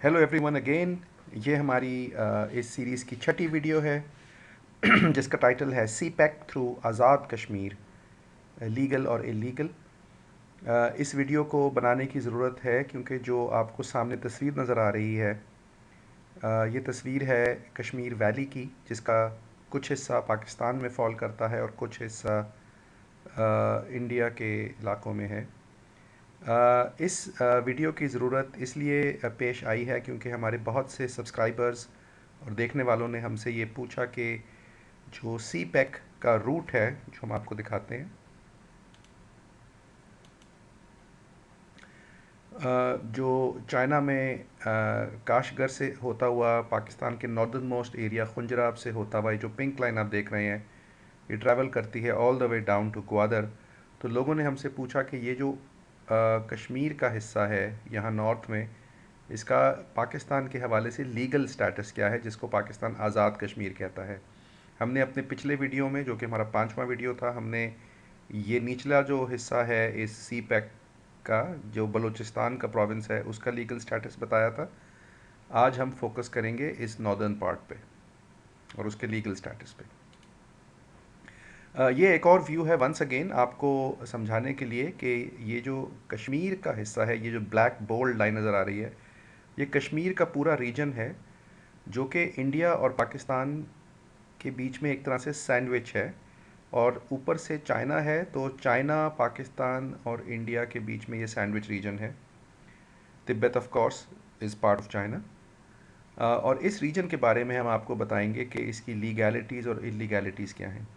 Hello everyone again. ये हमारी इस सीरीज़ की छठी वीडियो है जिसका टाइटल है सी pack through Azad Kashmir, legal और इलीगल। इस वीडियो को बनाने की ज़रूरत है क्योंकि जो आपको सामने तस्वीर नज़र आ रही है, ये तस्वीर है कश्मीर वैली की, जिसका कुछ हिस्सा पाकिस्तान में फ़ॉल करता है और कुछ हिस्सा इंडिया के इलाकों में है। इस वीडियो की ज़रूरत इसलिए पेश आई है क्योंकि हमारे बहुत से सब्सक्राइबर्स और देखने वालों ने हमसे ये पूछा कि जो सी पैक का रूट है, जो हम आपको दिखाते हैं, जो चाइना में काशगर से होता हुआ पाकिस्तान के नॉर्दर्न मोस्ट एरिया खुंजराब से होता हुआ, ये जो पिंक लाइन आप देख रहे हैं, ये ट्रैवल करती है all the way down to Gwadar. तो लोगों ने हमसे पूछा कि ये जो कश्मीर का हिस्सा है यहाँ नॉर्थ में, इसका पाकिस्तान के हवाले से लीगल स्टेटस क्या है, जिसको पाकिस्तान आज़ाद कश्मीर कहता है। हमने अपने पिछले वीडियो में, जो कि हमारा 5वां वीडियो था, हमने ये निचला जो हिस्सा है इस सी पैक का, जो बलूचिस्तान का प्रोविंस है, उसका लीगल स्टेटस बताया था। आज हम फोकस करेंगे इस नॉर्दर्न पार्ट पे और उसके लीगल स्टेटस पे। ये एक और व्यू है वंस अगेन आपको समझाने के लिए कि ये जो कश्मीर का हिस्सा है, ये जो ब्लैक बोल्ड लाइन नज़र आ रही है, ये कश्मीर का पूरा रीजन है जो कि इंडिया और पाकिस्तान के बीच में एक तरह से सैंडविच है। और ऊपर से चाइना है, तो चाइना, पाकिस्तान और इंडिया के बीच में ये सैंडविच रीजन है। Tibet of course is part of China. और इस रीजन के बारे में हम आपको बताएंगे कि इसकी लीगैलिटीज़ और इलीगैलिटीज़ क्या हैं।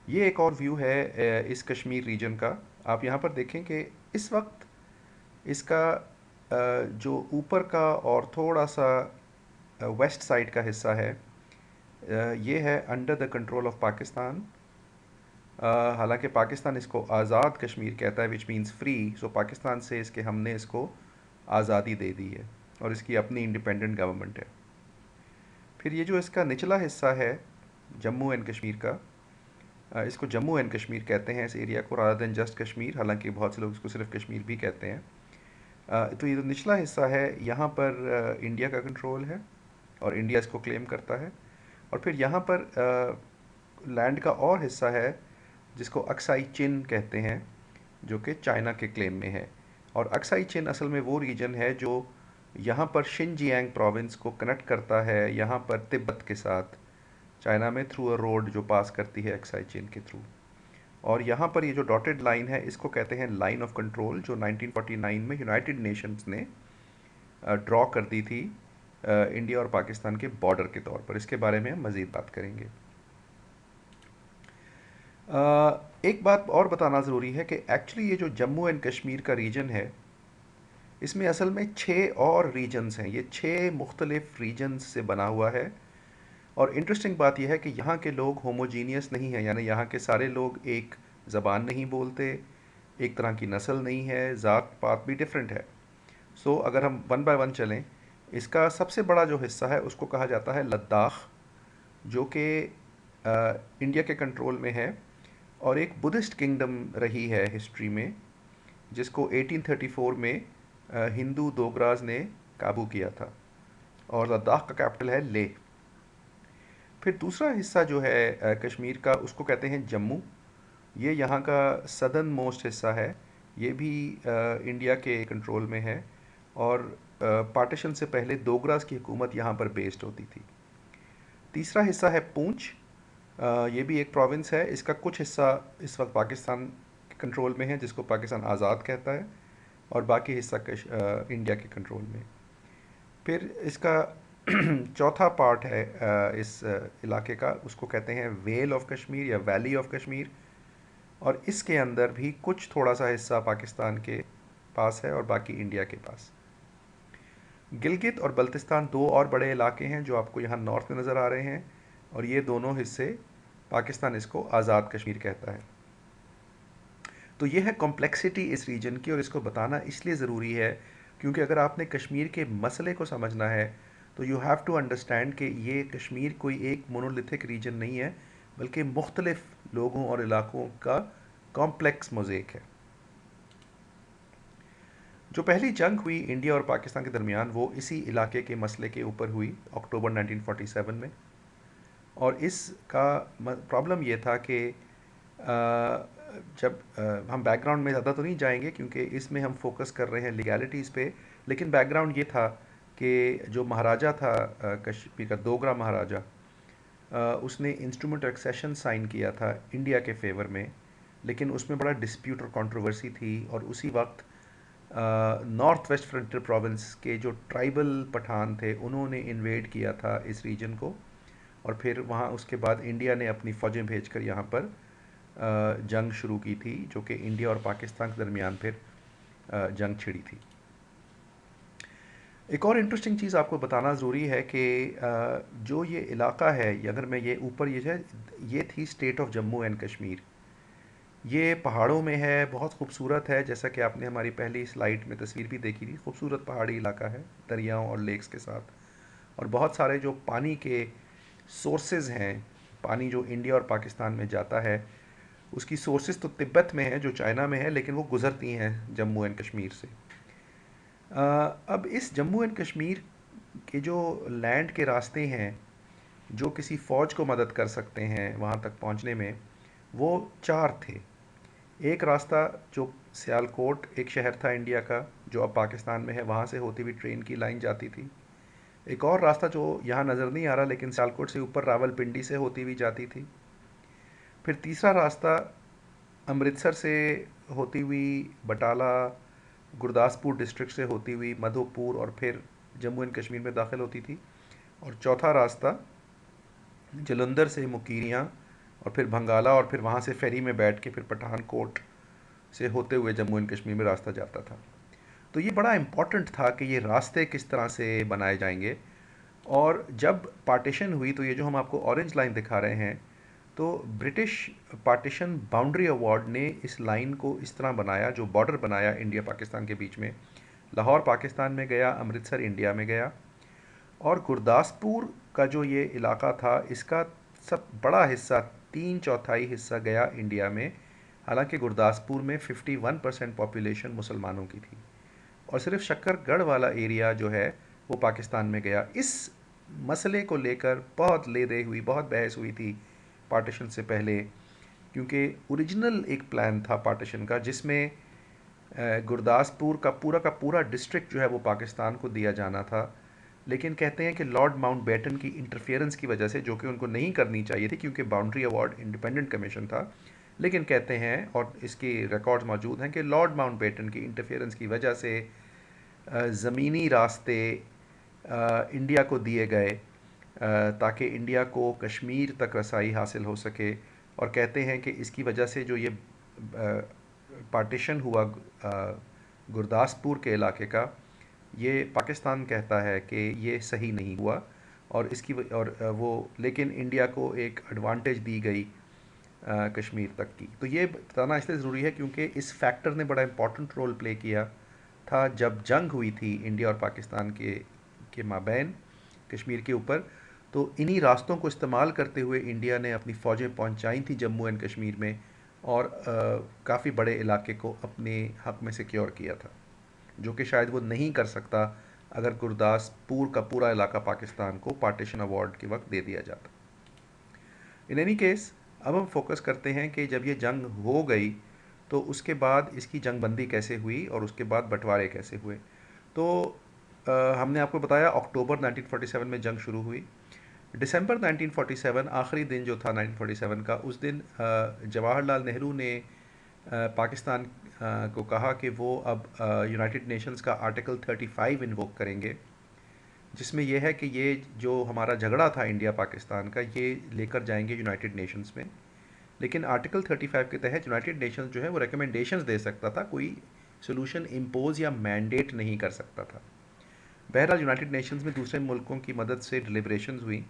ये एक और व्यू है इस कश्मीर रीजन का। आप यहाँ पर देखें कि इस वक्त इसका जो ऊपर का और थोड़ा सा वेस्ट साइड का हिस्सा है, ये है under the control of Pakistan. हालांकि पाकिस्तान इसको आज़ाद कश्मीर कहता है, विच मीन्स फ्री। सो पाकिस्तान से इसके हमने इसको आज़ादी दे दी है और इसकी अपनी इंडिपेंडेंट गवर्नमेंट है। फिर ये जो इसका निचला हिस्सा है जम्मू एंड कश्मीर का, इसको जम्मू एंड कश्मीर कहते हैं इस एरिया को, रादर देन जस्ट कश्मीर। हालांकि बहुत से लोग इसको सिर्फ कश्मीर भी कहते हैं। तो ये जो निचला हिस्सा है, यहाँ पर इंडिया का कंट्रोल है और इंडिया इसको क्लेम करता है। और फिर यहाँ पर लैंड का और हिस्सा है जिसको अक्साई चिन कहते हैं, जो कि चाइना के क्लेम में है। और अक्साई चिन असल में वो रीजन है जो यहाँ पर शिनजियांग प्रोविंस को कनेक्ट करता है यहाँ पर तिब्बत के साथ, चाइना में, थ्रू अ रोड जो पास करती है अक्साई चिन के थ्रू। और यहाँ पर ये जो डॉटेड लाइन है, इसको कहते हैं लाइन ऑफ कंट्रोल, जो 1949 में यूनाइटेड नेशंस ने ड्रॉ कर दी थी इंडिया और पाकिस्तान के बॉर्डर के तौर पर। इसके बारे में हम मज़ीद बात करेंगे। एक बात और बताना ज़रूरी है कि एक्चुअली ये जो जम्मू एंड कश्मीर का रीजन है, इसमें असल में 6 और रीजन्स हैं। ये 6 मुख्तलिफ रीजन्स से बना हुआ है। और इंटरेस्टिंग बात यह है कि यहाँ के लोग होमोजीनियस नहीं हैं, यानी यहाँ के सारे लोग एक ज़बान नहीं बोलते, एक तरह की नस्ल नहीं है, ज़ात पात भी डिफरेंट है। सो अगर हम वन बाय वन चलें, इसका सबसे बड़ा जो हिस्सा है उसको कहा जाता है लद्दाख, जो कि इंडिया के कंट्रोल में है और एक बुद्धिस्ट किंगडम रही है हिस्ट्री में, जिसको 1834 में हिंदू दोगराज ने काबू किया था। और लद्दाख का कैपिटल है लेह। फिर दूसरा हिस्सा जो है कश्मीर का, उसको कहते हैं जम्मू। ये यहाँ का सदर्न मोस्ट हिस्सा है। ये भी इंडिया के कंट्रोल में है और पार्टीशन से पहले दोगरास की हुकूमत यहाँ पर बेस्ड होती थी। तीसरा हिस्सा है पूंछ। ये भी एक प्रोविंस है। इसका कुछ हिस्सा इस वक्त पाकिस्तान के कंट्रोल में है, जिसको पाकिस्तान आज़ाद कहता है, और बाकी हिस्सा इंडिया के कंट्रोल में। फिर इसका चौथा पार्ट है इस इलाके का, उसको कहते हैं वेल ऑफ कश्मीर या वैली ऑफ कश्मीर। और इसके अंदर भी कुछ थोड़ा सा हिस्सा पाकिस्तान के पास है और बाकी इंडिया के पास। गिलगित और बल्तिस्तान दो और बड़े इलाके हैं जो आपको यहाँ नॉर्थ में नज़र आ रहे हैं, और ये दोनों हिस्से पाकिस्तान इसको आज़ाद कश्मीर कहता है। तो ये है कॉम्प्लेक्सिटी इस रीजन की, और इसको बताना इसलिए ज़रूरी है क्योंकि अगर आपने कश्मीर के मसले को समझना है तो यू हैव टू अंडरस्टैंड कि ये कश्मीर कोई एक मोनोलिथिक रीजन नहीं है, बल्कि मुख्तलिफ लोगों और इलाकों का कॉम्प्लेक्स मोज़ेक है। जो पहली जंग हुई इंडिया और पाकिस्तान के दरमियान वो इसी इलाके के मसले के ऊपर हुई अक्टूबर 1947 में। और इसका प्रॉब्लम ये था कि जब हम बैकग्राउंड में ज़्यादा तो नहीं जाएंगे क्योंकि इसमें हम फोकस कर रहे हैं लीगैलिटीज़ पे, लेकिन बैकग्राउंड ये था कि जो महाराजा था कश्मीर का, दोगरा महाराजा, उसने इंस्ट्रूमेंट एक्सेशन साइन किया था इंडिया के फेवर में, लेकिन उसमें बड़ा डिस्प्यूट और कंट्रोवर्सी थी। और उसी वक्त नॉर्थ वेस्ट फ्रंटियर प्रोविंस के जो ट्राइबल पठान थे उन्होंने इन्वेड किया था इस रीजन को, और फिर वहाँ उसके बाद इंडिया ने अपनी फ़ौजें भेजकर यहाँ पर जंग शुरू की थी, जो कि इंडिया और पाकिस्तान के दरमियान फिर जंग छिड़ी थी। एक और इंटरेस्टिंग चीज़ आपको बताना ज़रूरी है कि जो ये इलाका है, अगर मैं ये ऊपर ये थी state of Jammu and Kashmir. ये पहाड़ों में है, बहुत खूबसूरत है, जैसा कि आपने हमारी पहली स्लाइड में तस्वीर भी देखी थी। खूबसूरत पहाड़ी इलाका है दरियाओं और लेक्स के साथ, और बहुत सारे जो पानी के सोर्सेज हैं, पानी जो इंडिया और पाकिस्तान में जाता है उसकी सोर्सेज तो तिब्बत में है जो चाइना में है, लेकिन वो गुज़रती हैं जम्मू एंड कश्मीर से। अब इस जम्मू एंड कश्मीर के जो लैंड के रास्ते हैं जो किसी फ़ौज को मदद कर सकते हैं वहाँ तक पहुँचने में, वो चार थे। एक रास्ता जो सियालकोट, एक शहर था इंडिया का जो अब पाकिस्तान में है, वहाँ से होती हुई ट्रेन की लाइन जाती थी। एक और रास्ता जो यहाँ नज़र नहीं आ रहा लेकिन सियालकोट से ऊपर रावलपिंडी से होती हुई जाती थी। फिर तीसरा रास्ता अमृतसर से होती हुई बटाला, गुरदासपुर डिस्ट्रिक्ट से होती हुई मधोपुर और फिर जम्मू एंड कश्मीर में दाखिल होती थी। और चौथा रास्ता जलंधर से मुकीरियाँ और फिर भंगाला और फिर वहाँ से फेरी में बैठ के फिर पठानकोट से होते हुए जम्मू एंड कश्मीर में रास्ता जाता था। तो ये बड़ा इम्पॉर्टेंट था कि ये रास्ते किस तरह से बनाए जाएंगे। और जब पार्टीशन हुई तो ये जो हम आपको ऑरेंज लाइन दिखा रहे हैं, तो ब्रिटिश पार्टीशन बाउंड्री अवार्ड ने इस लाइन को इस तरह बनाया, जो बॉर्डर बनाया इंडिया पाकिस्तान के बीच में। लाहौर पाकिस्तान में गया, अमृतसर इंडिया में गया, और गुरदासपुर का जो ये इलाका था इसका सब बड़ा हिस्सा, 3/4 हिस्सा गया इंडिया में। हालांकि गुरदासपुर में 51% पॉपुलेशन मुसलमानों की थी, और सिर्फ शक्करगढ़ वाला एरिया जो है वो पाकिस्तान में गया। इस मसले को लेकर बहुत ले दे हुई, बहुत बहस हुई थी पार्टीशन से पहले, क्योंकि ओरिजिनल एक प्लान था पार्टीशन का जिसमें गुरदासपुर का पूरा डिस्ट्रिक्ट जो है वो पाकिस्तान को दिया जाना था। लेकिन कहते हैं कि लॉर्ड माउंटबेटन की इंटरफेरेंस की वजह से, जो कि उनको नहीं करनी चाहिए थी क्योंकि बाउंड्री अवार्ड इंडिपेंडेंट कमीशन था, लेकिन कहते हैं और इसकी रिकॉर्ड्स मौजूद हैं कि लॉर्ड माउंटबेटन की इंटरफेरेंस की वजह से ज़मीनी रास्ते इंडिया को दिए गए ताकि इंडिया को कश्मीर तक रसाई हासिल हो सके। और कहते हैं कि इसकी वजह से जो ये पार्टीशन हुआ गुरदासपुर के इलाके का, ये पाकिस्तान कहता है कि ये सही नहीं हुआ, और वो लेकिन इंडिया को एक एडवांटेज दी गई कश्मीर तक की। तो ये बताना इसलिए ज़रूरी है क्योंकि इस फैक्टर ने बड़ा इम्पोर्टेंट रोल प्ले किया था जब जंग हुई थी इंडिया और पाकिस्तान के माबैन कश्मीर के ऊपर। तो इन्हीं रास्तों को इस्तेमाल करते हुए इंडिया ने अपनी फ़ौजें पहुंचाई थी जम्मू एंड कश्मीर में, और काफ़ी बड़े इलाके को अपने हक़ में सिक्योर किया था, जो कि शायद वो नहीं कर सकता अगर गुरदासपुर का पूरा इलाका पाकिस्तान को पार्टीशन अवार्ड के वक्त दे दिया जाता। इन एनी केस, अब हम फोकस करते हैं कि जब ये जंग हो गई तो उसके बाद इसकी जंगबंदी कैसे हुई और उसके बाद बंटवारे कैसे हुए। तो हमने आपको बताया अक्टूबर 1947 में जंग शुरू हुई। दिसंबर 1947 आखिरी दिन जो था 1947 का, उस दिन जवाहरलाल नेहरू ने पाकिस्तान को कहा कि वो अब यूनाइटेड नेशंस का आर्टिकल 35 इन्वोक करेंगे, जिसमें यह है कि ये जो हमारा झगड़ा था इंडिया पाकिस्तान का, ये लेकर जाएंगे यूनाइटेड नेशंस में। लेकिन आर्टिकल 35 के तहत यूनाइटेड नेशंस जो है वो रिकमेंडेशंस दे सकता था, कोई सोल्यूशन इम्पोज या मैंडेट नहीं कर सकता था। बहरहाल यूनाइटेड नेशंस में दूसरे मुल्कों की मदद से डिलिब्रेशंस हुई,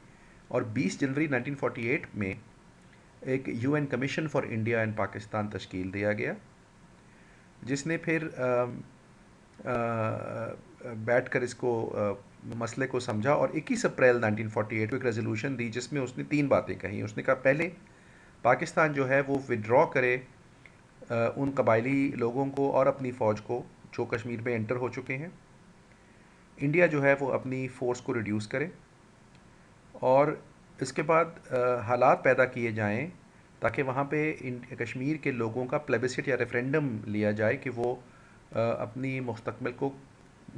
और 20 जनवरी 1948 में एक UN commission for India and Pakistan तश्कील दिया गया, जिसने फिर बैठ कर इसको मसले को समझा, और 21 अप्रैल 1948 को एक रेजोल्यूशन दी जिसमें उसने 3 बातें कही। उसने कहा, पहले पाकिस्तान जो है वो विड्रॉ करे उन कबायली लोगों को और अपनी फ़ौज को जो कश्मीर में एंटर हो चुके हैं, इंडिया जो है वो अपनी फ़ोर्स को रिड्यूस करे और इसके बाद हालात पैदा किए जाएं ताकि वहाँ पे कश्मीर के लोगों का प्लेबिसिट या रेफरेंडम लिया जाए कि वो अपनी मुस्तकबिल को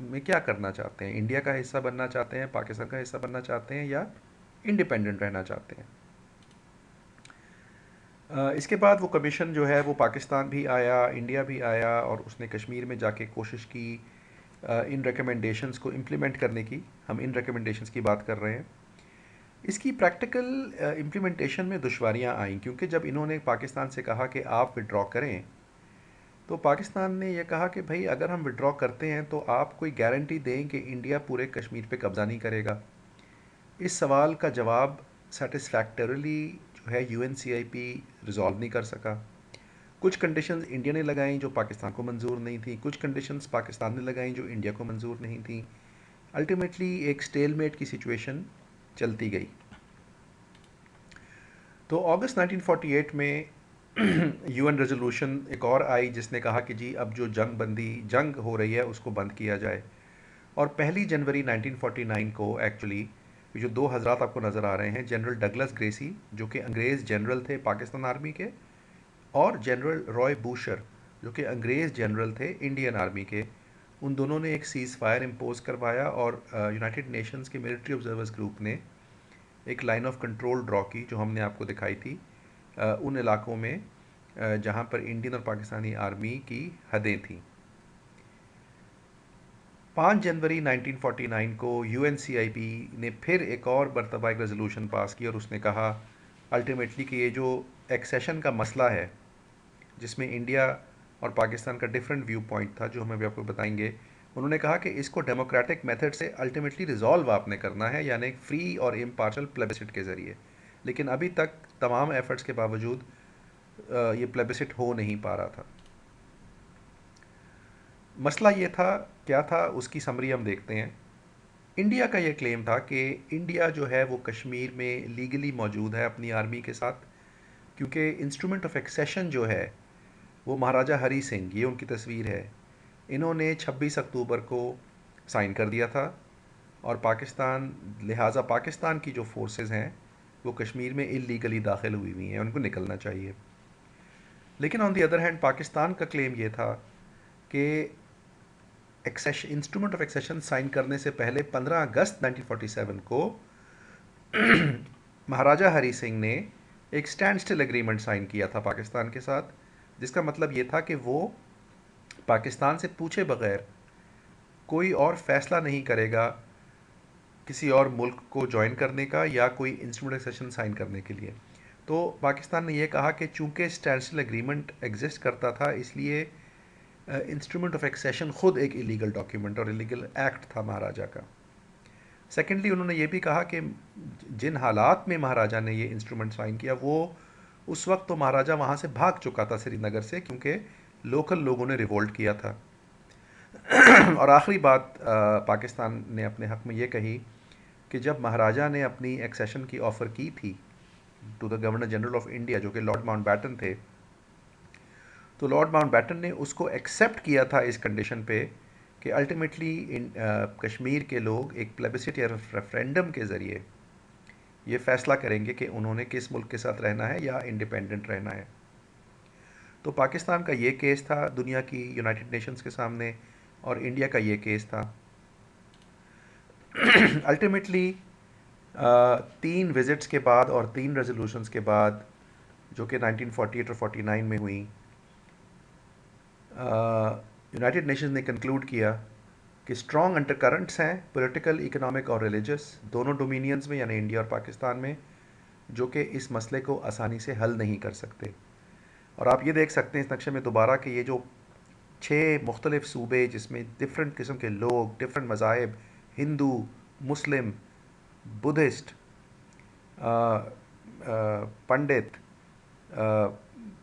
में क्या करना चाहते हैं, इंडिया का हिस्सा बनना चाहते हैं, पाकिस्तान का हिस्सा बनना चाहते हैं या इंडिपेंडेंट रहना चाहते हैं। इसके बाद वो कमीशन जो है वो पाकिस्तान भी आया, इंडिया भी आया और उसने कश्मीर में जाके कोशिश की इन रिकमेंडेशंस को इम्प्लीमेंट करने की। हम इन रिकमेंडेशंस की बात कर रहे हैं। इसकी प्रैक्टिकल इम्प्लीमेंटेशन में दुश्वारियां आईं क्योंकि जब इन्होंने पाकिस्तान से कहा कि आप विड्रॉ करें, तो पाकिस्तान ने यह कहा कि भाई अगर हम विड्रॉ करते हैं तो आप कोई गारंटी दें कि इंडिया पूरे कश्मीर पे कब्ज़ा नहीं करेगा। इस सवाल का जवाब सेटिस्फैक्टरीली जो है यूएनसीआईपी रिजॉल्व नहीं कर सका। कुछ कंडीशंस इंडिया ने लगाई जो पाकिस्तान को मंजूर नहीं थी, कुछ कंडीशंस पाकिस्तान ने लगाई जो इंडिया को मंजूर नहीं थी। अल्टीमेटली एक स्टेलमेट की सिचुएशन चलती गई। तो अगस्त 1948 में यूएन रेजोल्यूशन एक और आई जिसने कहा कि जी अब जो जंग हो रही है उसको बंद किया जाए। और 1 जनवरी 1949 को एक्चुअली जो दो हजरात आपको नज़र आ रहे हैं, जनरल डगलस ग्रेसी जो कि अंग्रेज़ जनरल थे पाकिस्तान आर्मी के, और जनरल रॉय बूशर जो कि अंग्रेज़ जनरल थे इंडियन आर्मी के, उन दोनों ने एक सीज़ फायर इम्पोज करवाया और यूनाइटेड नेशंस के मिलिट्री ऑब्जर्वर्स ग्रुप ने एक लाइन ऑफ कंट्रोल ड्रॉ की जो हमने आपको दिखाई थी उन इलाकों में जहां पर इंडियन और पाकिस्तानी आर्मी की हदें थीं। 5 जनवरी 1949 को यूएनसीआईपी ने फिर एक और मरतबा एक रेजोल्यूशन पास की और उसने कहा अल्टीमेटली कि ये जो एक्सेशन का मसला है जिसमें इंडिया और पाकिस्तान का डिफरेंट व्यू पॉइंट था जो हम अभी आपको बताएंगे, उन्होंने कहा कि इसको डेमोक्रेटिक मेथड से अल्टीमेटली रिजॉल्व आपने करना है, यानी फ्री और इम्पार्शल प्लेबिसिट के ज़रिए। लेकिन अभी तक तमाम एफर्ट्स के बावजूद ये प्लेबिसिट हो नहीं पा रहा था। मसला ये था, क्या था उसकी समरी हम देखते हैं। इंडिया का ये क्लेम था कि इंडिया जो है वो कश्मीर में लीगली मौजूद है अपनी आर्मी के साथ, क्योंकि इंस्ट्रूमेंट ऑफ एक्सेशन जो है वो महाराजा हरी सिंह, ये उनकी तस्वीर है, इन्होंने 26 अक्टूबर को साइन कर दिया था और लिहाजा पाकिस्तान की जो फोर्सेस हैं वो कश्मीर में इलीगली दाखिल हुई हुई हैं, उनको निकलना चाहिए। लेकिन on the other hand Pakistan का क्लेम ये था कि इंस्ट्रूमेंट ऑफ एक्सेशन साइन करने से पहले 15 अगस्त 1947 को महाराजा हरी सिंह ने एक स्टैंड स्टिल एग्रीमेंट साइन किया था पाकिस्तान के साथ, जिसका मतलब ये था कि वो पाकिस्तान से पूछे बगैर कोई और फैसला नहीं करेगा किसी और मुल्क को ज्वाइन करने का या कोई इंस्ट्रूमेंट एक्सेशन साइन करने के लिए। तो पाकिस्तान ने यह कहा कि चूंकि स्टैंड स्टिल एग्रीमेंट एग्जिस्ट करता था, इसलिए इंस्ट्रूमेंट ऑफ एक्सेशन खुद एक इलीगल डॉक्यूमेंट और इलीगल एक्ट था महाराजा का। सेकेंडली उन्होंने ये भी कहा कि जिन हालात में महाराजा ने ये इंस्ट्रूमेंट साइन किया वो उस वक्त तो महाराजा वहाँ से भाग चुका था श्रीनगर से, क्योंकि लोकल लोगों ने रिवोल्ट किया था। और आखिरी बात पाकिस्तान ने अपने हक़ में ये कही कि जब महाराजा ने अपनी एक्सेशन की ऑफ़र की थी to the governor general of India जो कि लॉर्ड माउंटबैटन थे, तो लॉर्ड माउंटबैटन ने उसको एक्सेप्ट किया था इस कंडीशन पे कि अल्टीमेटली कश्मीर के लोग एक प्लेबिसिट या रेफरेंडम के ज़रिए ये फ़ैसला करेंगे कि उन्होंने किस मुल्क के साथ रहना है या इंडिपेंडेंट रहना है। तो पाकिस्तान का ये केस था दुनिया की यूनाइटेड नेशंस के सामने और इंडिया का ये केस था। अल्टीमेटली 3 विज़िट्स के बाद और 3 रेजोल्यूशंस के बाद जो कि 1948 और 49 में हुई, यूनाइटेड नेशंस ने कंक्लूड किया कि स्ट्रॉन्ग अंडरकरंट्स हैं पॉलिटिकल, इकोनॉमिक और रिलीजियस दोनों डोमिनियंस में यानी इंडिया और पाकिस्तान में, जो कि इस मसले को आसानी से हल नहीं कर सकते। और आप ये देख सकते हैं इस नक्शे में दोबारा कि ये जो 6 मुख्तलिफ सूबे जिसमें डिफरेंट किस्म के लोग, डिफरेंट मज़ाहिब, हिंदू, मुस्लिम, बुद्धिस्ट, पंडित,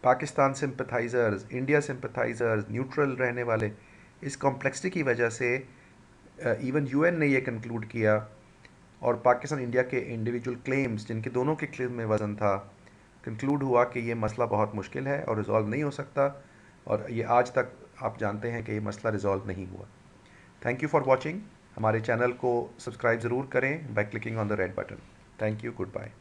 पाकिस्तान सिंपथाइज़र्स, इंडिया सिंपथाइज़र्स, न्यूट्रल रहने वाले, इस कॉम्प्लेक्सिटी की वजह से इवन यूएन ने ये कंक्लूड किया और पाकिस्तान इंडिया के इंडिविजुअल क्लेम्स जिनके दोनों के क्लेम में वज़न था, कंक्लूड हुआ कि ये मसला बहुत मुश्किल है और रिजॉल्व नहीं हो सकता और ये आज तक आप जानते हैं कि ये मसला रिजॉल्व नहीं हुआ। Thank you for watching. हमारे चैनल को सब्सक्राइब ज़रूर करें by clicking on the red button. Thank you, good bye.